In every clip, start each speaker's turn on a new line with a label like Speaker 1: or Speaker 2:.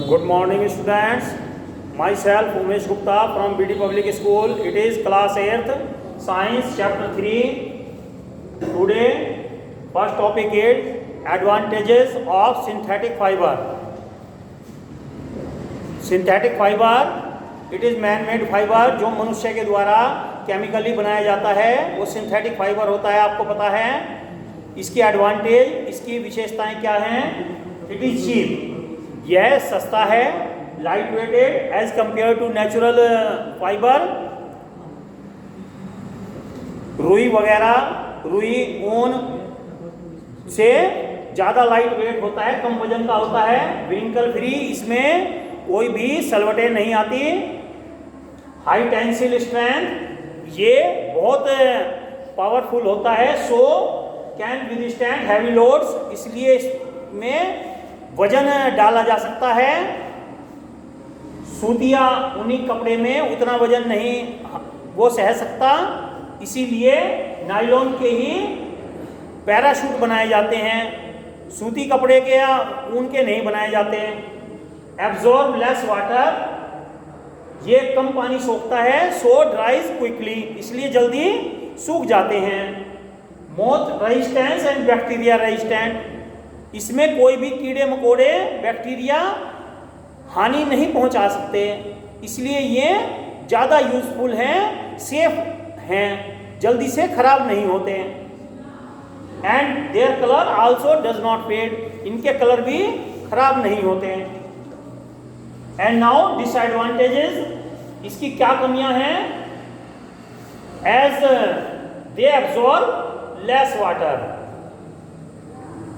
Speaker 1: Good morning, students. Myself Umesh Gupta from BD Public School. It is class 8th, Science chapter 3. Today, first topic is advantages of synthetic fiber. Synthetic fiber, it is man-made fiber जो मनुष्य के द्वारा chemically बनाया जाता है, वो synthetic fibre होता है, आपको पता है। इसकी एडवांटेज, इसकी विशेषताएं क्या हैं? इट इज चीप, यह सस्ता है, light weighted as compare to natural fibre. रुई वगैरह, रुई ऊन से ज़्यादा लाइट वेट होता है, कम वजन का होता है, व्रिंकल फ्री, इसमें कोई भी सलवटें नहीं आती। हाई टेंसिल स्ट्रेंथ, ये बहुत पावरफुल होता है। So can withstand heavy loads, इसलिए इसमें वजन डाला जा सकता है। सूतिया ऊनी कपड़े में उतना वजन नहीं वो सह सकता, इसीलिए नायलॉन के ही पैराशूट बनाए जाते हैं, सूती कपड़े के या ऊन के नहीं बनाए जाते। एब्जॉर्ब लेस वाटर, ये कम पानी सोखता है। सो ड्राइज क्विकली, इसलिए जल्दी सूख जाते हैं। Moth resistance and bacteria resistant, इसमें कोई भी कीड़े मकोड़े, बैक्टीरिया हानि नहीं पहुंचा सकते, इसलिए ये ज़्यादा यूजफुल हैं, सेफ हैं, जल्दी से खराब नहीं होते। And their colour also does not fade, इनके कलर भी खराब नहीं होते। एंड नाउ डिसएडवांटेजेस, इसकी क्या कमियां हैं? As they absorb less water,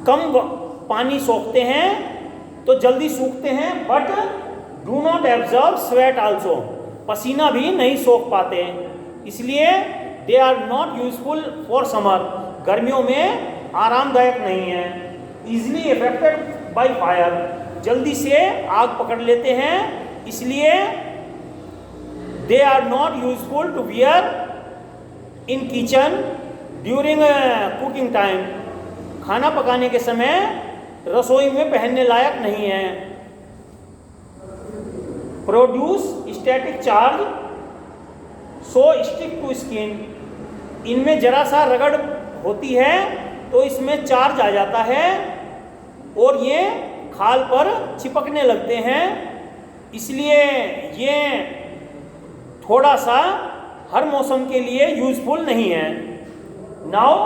Speaker 1: कम पानी सोखते हैं तो जल्दी सूखते हैं, but do not absorb sweat also, पसीना भी नहीं सोख पाते, इसलिए they are not useful for summer, गर्मियों में आरामदायक नहीं है। इजिली अफेक्टेड बाय फायर, जल्दी से आग पकड़ लेते हैं, इसलिए they are not useful to wear in kitchen during cooking time, खाना पकाने के समय रसोई में पहनने लायक नहीं है। Produce static charge, so stick to skin, इनमें जरा सा रगड़ होती है तो इसमें चार्ज आ जाता है और ये खाल पर चिपकने लगते हैं, इसलिए ये थोड़ा सा हर मौसम के लिए यूजफुल नहीं है। Now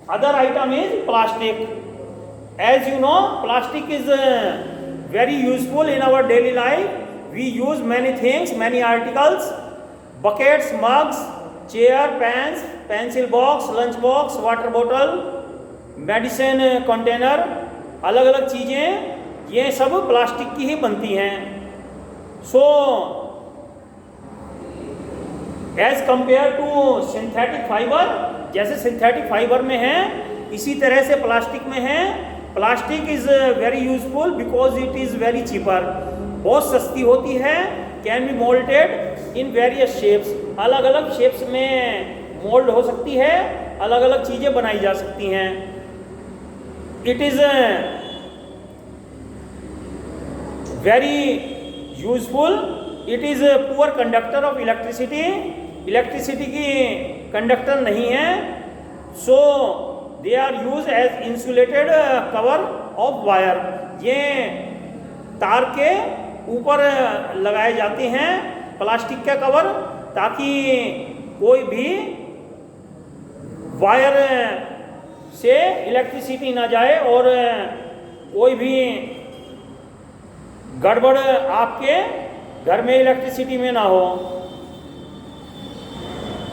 Speaker 1: other item is plastic. As you know, plastic is very useful in our daily life. We use many things, many articles, buckets, mugs, chair, pans, pencil box, lunch box, water bottle, medicine container, अलग अलग चीज़ें ये सब plastic की ही बनती हैं। So, as compared to synthetic fiber, जैसे synthetic fibre में है इसी तरह से प्लास्टिक में है। Plastic is very useful because it is very cheaper, बहुत सस्ती होती है। Can be moulded in various shapes, अलग अलग शेप्स में मोल्ड हो सकती है, अलग अलग चीज़ें बनाई जा सकती हैं। It is very useful, it is poor conductor of electricity, electricity की कंडक्टर नहीं है। So they are use as insulated cover of wire, ये तार के ऊपर लगाए जाते हैं प्लास्टिक का कवर, ताकि कोई भी वायर से इलेक्ट्रिसिटी ना जाए और कोई भी गड़बड़ आपके घर में इलेक्ट्रिसिटी में ना हो।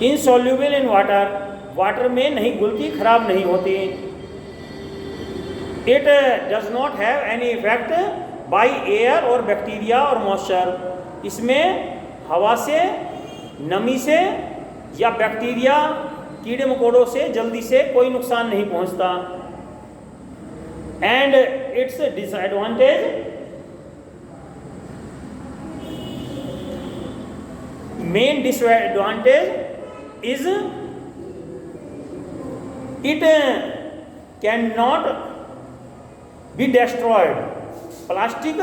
Speaker 1: इनसॉल्यूबल इन वाटर, वाटर में नहीं घुलती, खराब नहीं होती। It does not have any effect by air और बैक्टीरिया और मॉइस्चर, इसमें हवा से, नमी से या बैक्टीरिया, कीड़े मकोड़ों से जल्दी से कोई नुकसान नहीं पहुंचता। And it's disadvantage, main disadvantage is it cannot be destroyed, plastic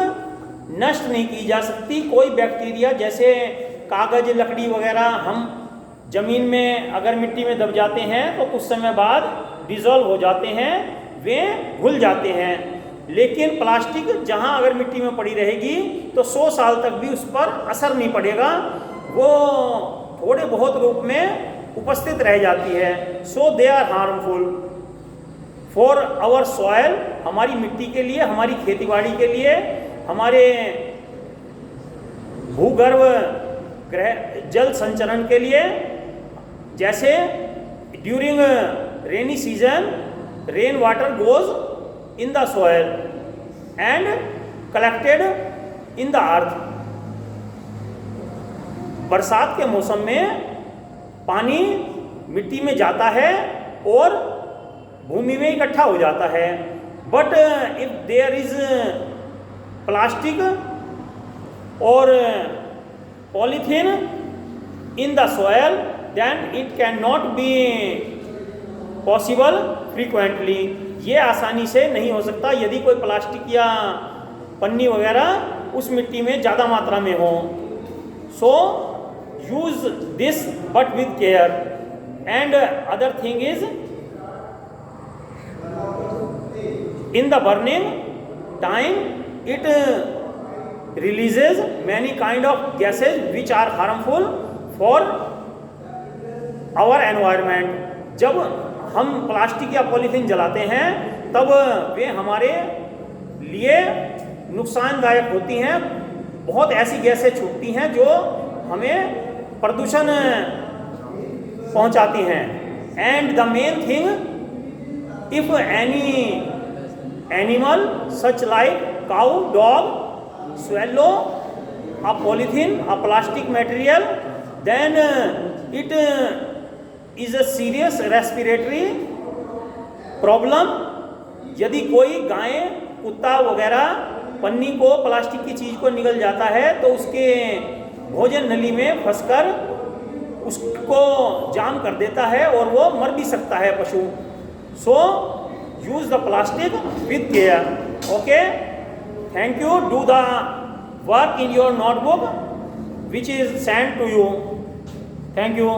Speaker 1: नष्ट नहीं की जा सकती। कोई बैक्टीरिया, जैसे कागज, लकड़ी वगैरह, हम जमीन में अगर मिट्टी में दब जाते हैं तो कुछ समय बाद डिज़ोल्व हो जाते हैं, वे घुल जाते हैं। लेकिन प्लास्टिक जहां अगर मिट्टी में पड़ी रहेगी तो 100 साल तक भी उस पर असर नहीं पड़ेगा, वो थोड़े बहुत रूप में उपस्थित रह जाती है। So they are harmful for our soil, हमारी मिट्टी के लिए, हमारी खेतीबाड़ी के लिए, हमारे भूगर्भ ग्रह जल संचरण के लिए। जैसे during rainy season rain water goes in the soil and collected in the earth, बरसात के मौसम में पानी मिट्टी में जाता है और भूमि में इकट्ठा हो जाता है। But if there is plastic और polythene in the soil then it can not be possible frequently, ये आसानी से नहीं हो सकता यदि कोई प्लास्टिक या पन्नी वगैरह उस मिट्टी में ज़्यादा मात्रा में हो। So use this but with care. And other thing is in the burning time it releases many kind of gases which are harmful for our environment। जब हम प्लास्टिक या पॉलीथीन जलाते हैं तब वे हमारे लिए नुकसानदायक होती हैं। बहुत ऐसी गैसें छूटती हैं जो हमें प्रदूषण पहुंचाती हैं। And the main thing, if any animal such like cow, dog swallow a polythene, a plastic material, then it is a serious respiratory problem। यदि कोई गाय, कुत्ता वगैरह पन्नी को, प्लास्टिक की चीज़ को निगल जाता है तो उसके भोजन नली में फंसकर उसको जाम कर देता है और वो मर भी सकता है पशु। सो use the plastic with care। Okay, thank you। Do the work in your notebook which is sent to you। Thank you।